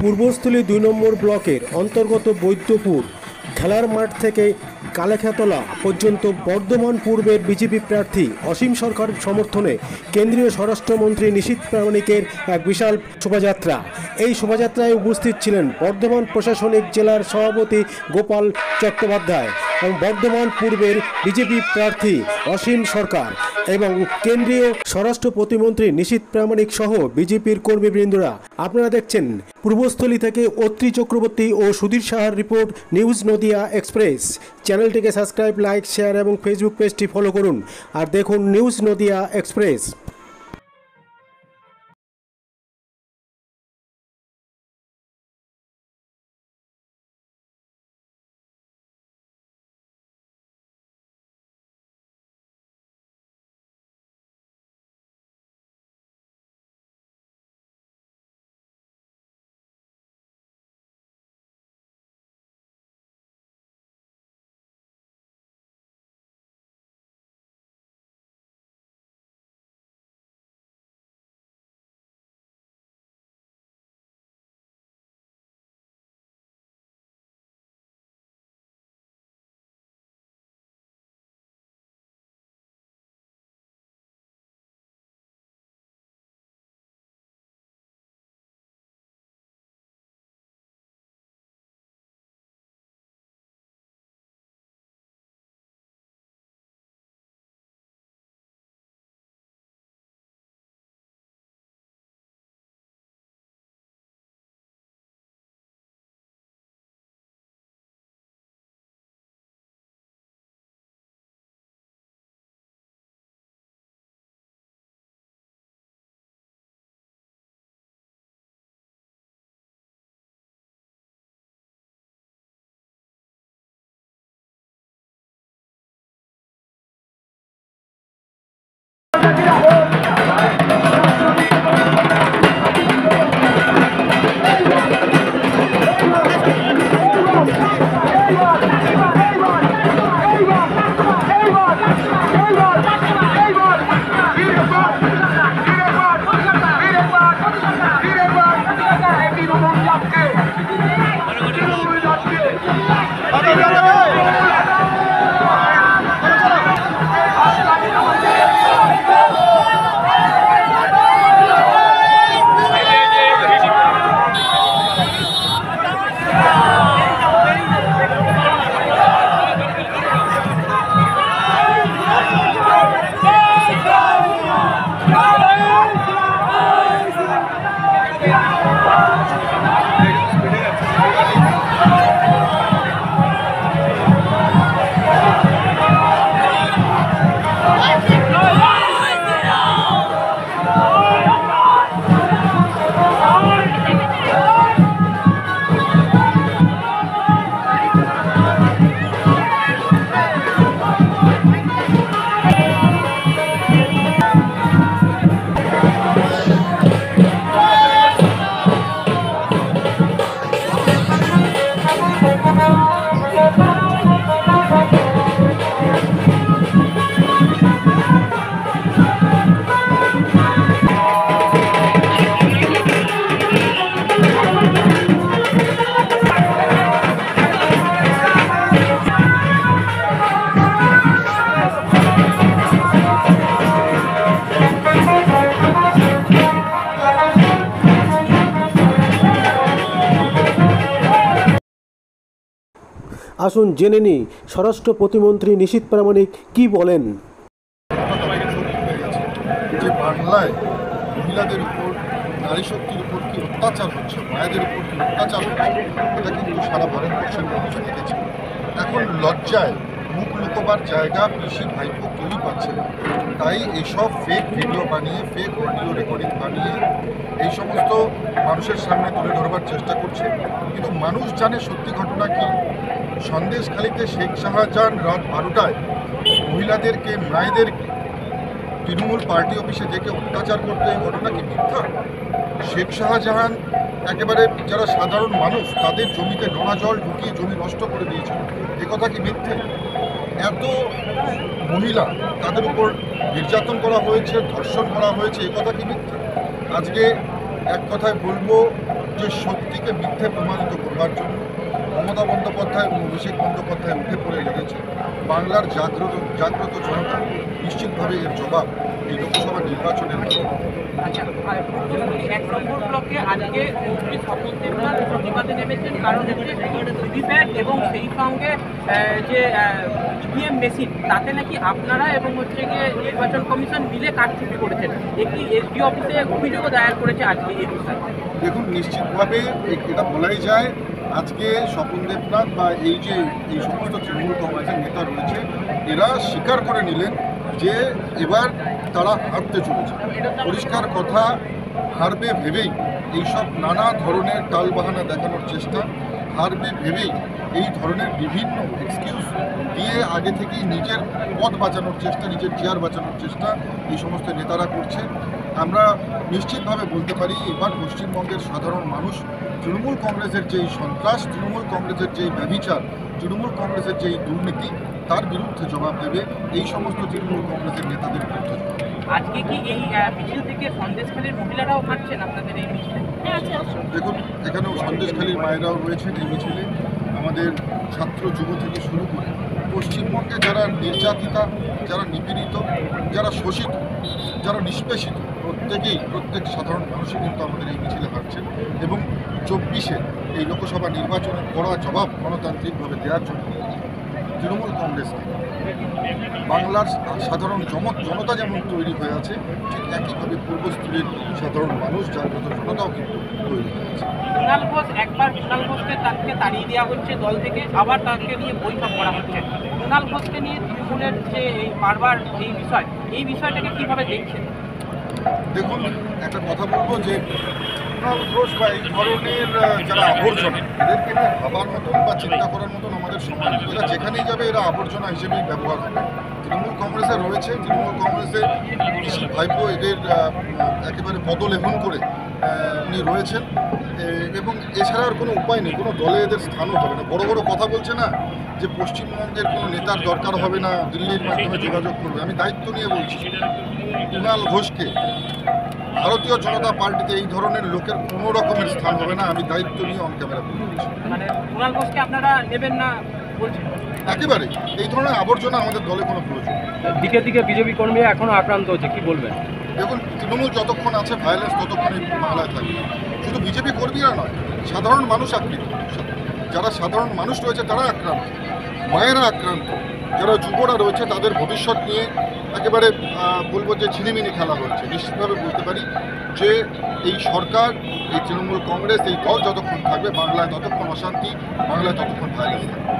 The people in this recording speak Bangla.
পূর্বস্থলী ২ নম্বর ব্লকের অন্তর্গত বৈদ্যপুর খেলার মাঠ থেকে কালেখাতলা পর্যন্ত বর্ধমান পূর্বের বিজেপি প্রার্থী অসীম সরকার সমর্থনে কেন্দ্রীয় স্বরাষ্ট্রমন্ত্রী নিশীথ প্রামাণিকের এক বিশাল শোভাযাত্রা। এই শোভাযাত্রায় উপস্থিত ছিলেন বর্ধমান প্রশাসনিক জেলার সভাপতি গোপাল চট্টোপাধ্যায় এবং বর্ধমান পূর্বের বিজেপি প্রার্থী অসীম সরকার এবং কেন্দ্রীয় স্বরাষ্ট্র প্রতিমন্ত্রী নিশীথ প্রামাণিক সহ বিজেপির কর্মীবৃন্দরা। আপনারা দেখছেন পূর্বস্থলী থেকে অত্রি চক্রবর্তী ও সুধীর সাহার রিপোর্ট, নিউজ নদিয়া এক্সপ্রেস। চ্যানেলটিকে সাবস্ক্রাইব, লাইক, শেয়ার এবং ফেসবুক পেজটি ফলো করুন আর দেখুন নিউজ নদিয়া এক্সপ্রেস। আসুন জেনে নিই স্বরাষ্ট্র প্রতিমন্ত্রী নিশীথ প্রামাণিক কি বলেন। যে বাংলায় মহিলাদের উপর, নারী শক্তির উপর কি অত্যাচার হচ্ছে, মায়েদের উপর কি অত্যাচার হচ্ছে, এটা কিন্তু সারা ভারতবর্ষের মানুষ দেখেছে। এখন লজ্জায় মুখ লুকোবার জায়গা পিসি ভাইপো কেউই পাচ্ছে না। তাই এইসব ফেক ভিডিও বানিয়ে, ফেক অডিও রেকর্ডিং বানিয়ে এই সমস্ত মানুষের সামনে তুলে ধরবার চেষ্টা করছে। কিন্তু মানুষ জানে সত্যি ঘটনা কি। সন্দেশখালীতে শেখ শাহজাহান রাত 12টায় মহিলাদেরকে, মায়েদেরকে তৃণমূল পার্টি অফিসে ডেকে অত্যাচার করতে, এই ঘটনা কি মিথ্যা? শেখ শাহজাহান একেবারে যারা সাধারণ মানুষ তাদের জমিতে নোনা জল ঢুকিয়ে জমি নষ্ট করে দিয়েছিল, একথা কি মিথ্যে? এত মহিলা তাদের উপর নির্যাতন করা হয়েছে, ধর্ষণ করা হয়েছে, একথা কি মিথ্যে? আজকে এক কথায় বলবো, যে সত্যিকে মিথ্যে প্রমাণিত করবার জন্য মমতা বন্দ্যোপাধ্যায় এবং অভিষেক বন্দ্যোপাধ্যায় উঠে পড়ে লেগেছে। বাংলার জাগ্রত জনতা নিশ্চিতভাবে এর জবাব এই লোকসভা নির্বাচনের মাধ্যমে। আচ্ছা, 1 নম্বর ব্লকে আজকে মন্ত্রী স্বপন দেবনাথ প্রতিবাদে নেমেছেন, কারণ হচ্ছে ভিভিপ্যাট এবং সেই সঙ্গে যে ইভিএম মেশিন, তাতে নাকি আপনারা এবং হচ্ছে গিয়ে নির্বাচন কমিশন মিলে কারচুপি করেছেন। একটি এসডি অফিসে অভিযোগও দায়ের করেছে আজকে এই বিষয়ে। দেখুন, নিশ্চিতভাবে এটা বলাই যায় আজকে স্বপন দেবনাথ বা এই সমস্ত তৃণমূল কংগ্রেসের নেতা রয়েছে, এরা স্বীকার করে নিলেন যে এবার তারা হারতে চলেছে। পরিষ্কার কথা, হারবে ভেবেই এইসব নানা ধরনের টালবাহানা দেখানোর চেষ্টা, হারবে ভেবেই এই ধরনের বিভিন্ন এক্সকিউজ দিয়ে আগে থেকেই নিজের পদ বাঁচানোর চেষ্টা, নিজের চেয়ার বাঁচানোর চেষ্টা এই সমস্ত নেতারা করছে। আমরা নিশ্চিতভাবে বলতে পারি এবার পশ্চিমবঙ্গের সাধারণ মানুষ তৃণমূল কংগ্রেসের যেই সন্ত্রাস, তৃণমূল কংগ্রেসের যেই ব্যভিচার, তৃণমূল কংগ্রেসের যেই দুর্নীতি, তার বিরুদ্ধে জবাব দেবে এই সমস্ত তৃণমূল কংগ্রেসের নেতাদের বিরুদ্ধে। আজকে কি এই মিছিল থেকে সন্দেশখালীর মহিলারাও হাঁটছেন আপনাদের এই মিছিলে? দেখুন, এখানেও সন্দেশখালীর মায়েরাও রয়েছেন এই মিছিলে। আমাদের ছাত্র যুব থেকে শুরু করে পশ্চিমবঙ্গে যারা নির্যাতিতা, যারা নিপীড়িত, যারা শোষিত, যারা নিষ্পেষিত, প্রত্যেক সাধারণ মানুষই কিন্তু আমাদের এই মিছিলে হাঁটছেন এবং 24-এ এই লোকসভা নির্বাচনের কড়া জবাব গণতান্ত্রিকভাবে দেওয়ার জন্য তৃণমূল কংগ্রেসকে বাংলার সাধারণ জনতা যেমন তৈরি হয়ে আছে, ঠিক একইভাবে পূর্বস্থলীর সাধারণ মানুষ, জাগ্রত জনতাও কিন্তু তৈরি হয়ে আছে। কুণাল ঘোষ, একবার কুণাল ঘোষকে তাকে তাড়িয়ে দেওয়া হচ্ছে দল থেকে, আবার তাকে নিয়ে বৈঠক করা হচ্ছে। কুণাল ঘোষকে নিয়ে তৃণমূলের যে বারবার এই বিষয়টাকে কিভাবে দেখছেন? দেখুন, একটা কথা বলবো যে কুণাল ঘোষ বা এই ধরনের যারা আবর্জনা, এদেরকে নিয়ে ভাবার মতন বা চিন্তা করার মতন আমাদের সময় নেই। এরা যেখানেই যাবে এরা আবর্জনা হিসেবেই ব্যবহার হবে। তৃণমূল কংগ্রেসে রয়েছে, তৃণমূল কংগ্রেসে পিসির ভাইপো এদের একেবারে পদলেহন করে উনি রয়েছেন এবং এছাড়া আর কোনো উপায় নেই। কোনো দলে এদের স্থানও হবে না। বড় বড় কথা বলছে না যে পশ্চিমবঙ্গের কোনো নেতার দরকার হবে না, দিল্লির মাধ্যমে যোগাযোগ করবে। আমি দায়িত্ব নিয়ে বলছি, কুণাল ঘোষকে ভারতীয় জনতা পার্টিতে এই ধরনের লোকের কোনো রকমের স্থান হবে না। আমি দায়িত্ব নিয়ে অন ক্যামেরা বলছি। মানে কুণাল ঘোষকে আপনারা নেবেন না বলছেন? একেবারে এই ধরনের আবর্জনা আমাদের দলে কোনো প্রয়োজন নেই। দিকে দিকে বিজেপি কর্মী এখনো আক্রান্ত হচ্ছে, কি বলবেন? দেখুন, তৃণমূল যতক্ষণ আছে ভায়োলেন্স ততক্ষণই বাংলায় থাকবে। শুধু বিজেপি কর্মীরা নয়, সাধারণ মানুষ আক্রান্ত। যারা সাধারণ মানুষ রয়েছে তারা আক্রান্ত, মায়েরা আক্রান্ত, যারা যুবরা রয়েছে তাদের ভবিষ্যৎ নিয়ে একেবারে বলবো যে ঝিলিমিলি খেলা হয়েছে। নিশ্চিতভাবে বলতে পারি যে এই সরকার, এই তৃণমূল কংগ্রেস, এই দল যতক্ষণ থাকবে বাংলায় ততক্ষণ অশান্তি, বাংলায় ততক্ষণ ভায়োলেন্স থাকবে।